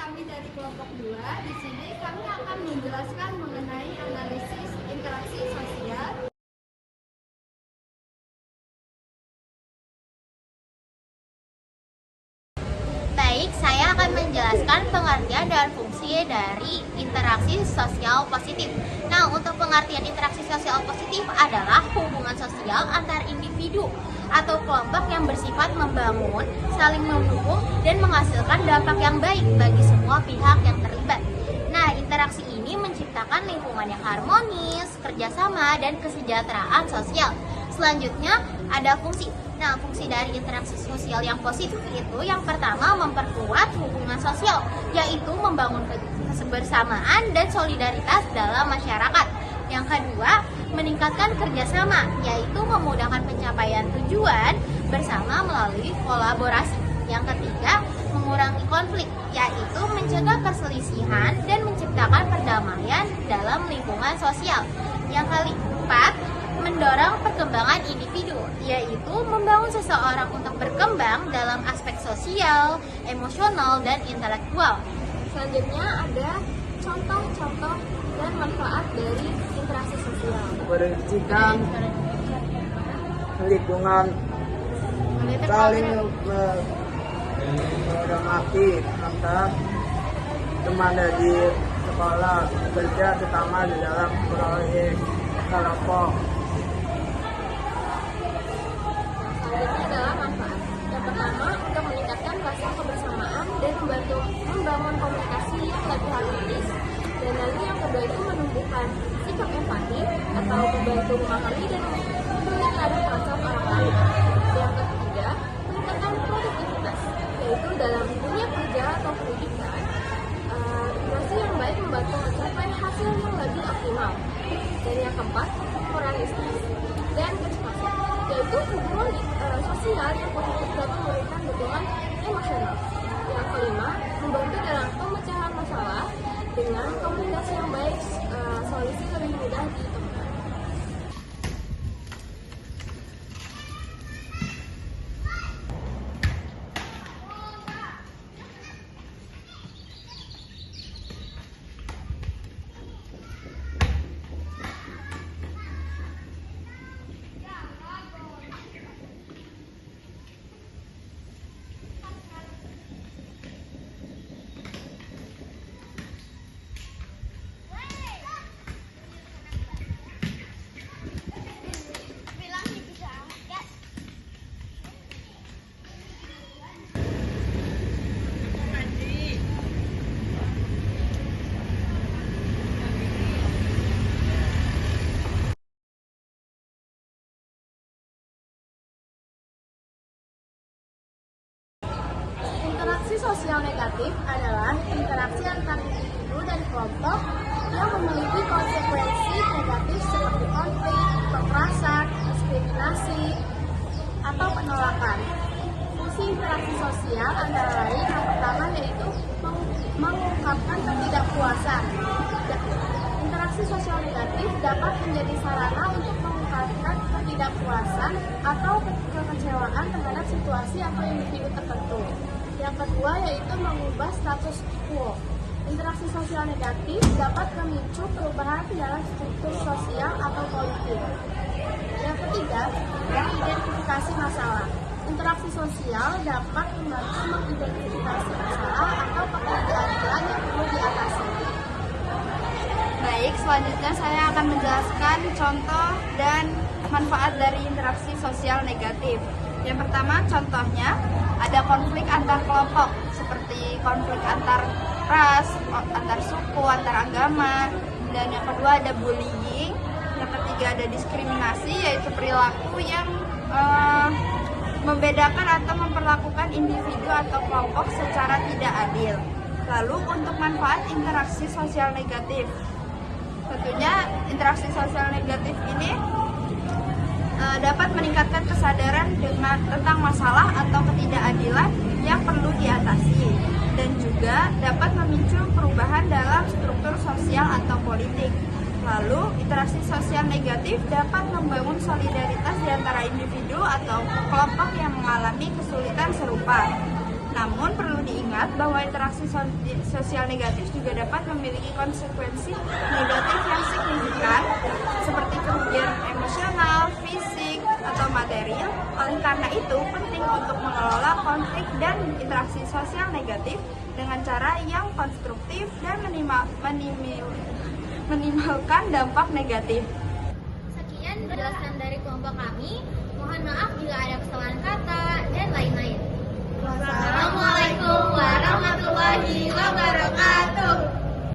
kami dari kelompok 2. Di sini kami akan menjelaskan mengenai analisis interaksi sosial. Baik, saya akan menjelaskan pengertian dan fungsi dari interaksi sosial positif. Nah, untuk pengertian interaksi sosial positif adalah hubungan sosial antar individu atau kelompok yang bersifat membangun, saling mendukung, dan menghasilkan dampak yang baik bagi semua pihak yang terlibat. Nah, interaksi ini menciptakan lingkungan yang harmonis, kerjasama, dan kesejahteraan sosial. Selanjutnya, ada fungsi. Nah, fungsi dari interaksi sosial yang positif itu yang pertama memperkuat hubungan sosial, yaitu membangun kebersamaan dan solidaritas dalam masyarakat. Yang kedua, meningkatkan kerjasama, yaitu memudahkan pencapaian tujuan bersama melalui kolaborasi. Yang ketiga, mengurangi konflik, yaitu mencegah perselisihan dan menciptakan perdamaian dalam lingkungan sosial. Yang keempat, mendorong perkembangan individu, yaitu membangun seseorang untuk berkembang dalam aspek sosial, emosional, dan intelektual. Selanjutnya ada contoh-contoh dan manfaat dari interaksi sosial. Menciptakan lingkungan saling menghormati antar teman di sekolah, bekerja terutama di dalam proyek kelompok. Selanjutnya adalah manfaat. Yang pertama, untuk meningkatkan rasa kebersamaan dan membantu membangun komunikasi yang lebih harmonis. Dan lalu yang kedua itu menumbuhkan sikap empati atau membantu memahami dan peduli terhadap perasaan orang lain. Yang ketiga, meningkatkan produktivitas, yaitu dalam dunia kerja atau pendidikan, interaksi yang baik membantu mencapai hasil yang lebih optimal. Dan yang keempat, mengurangi stres dan kecemasan, yaitu hubungan sosial yang positif dapat memberikan dukungan emosional. Yang kelima, membantu dalam pemecahan masalah dengan komunikasi yang baik, solusi lebih mudah ditemukan. Interaksi sosial negatif adalah interaksi antar individu dan kelompok yang memiliki konsekuensi negatif seperti konflik, kekerasan, diskriminasi, atau penolakan. Fungsi interaksi sosial antara lain yang pertama yaitu mengungkapkan ketidakpuasan. Interaksi sosial negatif dapat menjadi sarana untuk mengungkapkan ketidakpuasan atau kekecewaan terhadap situasi atau individu tertentu. Yang kedua yaitu mengubah status quo. Interaksi sosial negatif dapat memicu perubahan dalam struktur sosial atau politik. Yang ketiga, mengidentifikasi masalah. Interaksi sosial dapat membantu mengidentifikasi masalah atau ketidakadilan yang perlu diatasi. Baik, selanjutnya saya akan menjelaskan contoh dan manfaat dari interaksi sosial negatif. Yang pertama, contohnya ada konflik antar kelompok seperti konflik antar ras, antar suku, antar agama. Dan yang kedua ada bullying. Yang ketiga ada diskriminasi, yaitu perilaku yang membedakan atau memperlakukan individu atau kelompok secara tidak adil. Lalu untuk manfaat interaksi sosial negatif, tentunya interaksi sosial negatif ini dapat meningkatkan kesadaran tentang masalah atau ketidakadilan yang perlu diatasi, dan juga dapat memicu perubahan dalam struktur sosial atau politik. Lalu, interaksi sosial negatif dapat membangun solidaritas di antara individu atau kelompok yang mengalami kesulitan serupa. Namun perlu diingat bahwa interaksi sosial negatif juga dapat memiliki konsekuensi negatif yang signifikan seperti kerugian emosional, fisik, atau material. Oleh karena itu, penting untuk mengelola konflik dan interaksi sosial negatif dengan cara yang konstruktif dan minimalkan dampak negatif. Sekian penjelasan dari kelompok kami. Mohon maaf bila ada kesalahan kata dan lain-lain. Wassalamualaikum warahmatullahi wabarakatuh.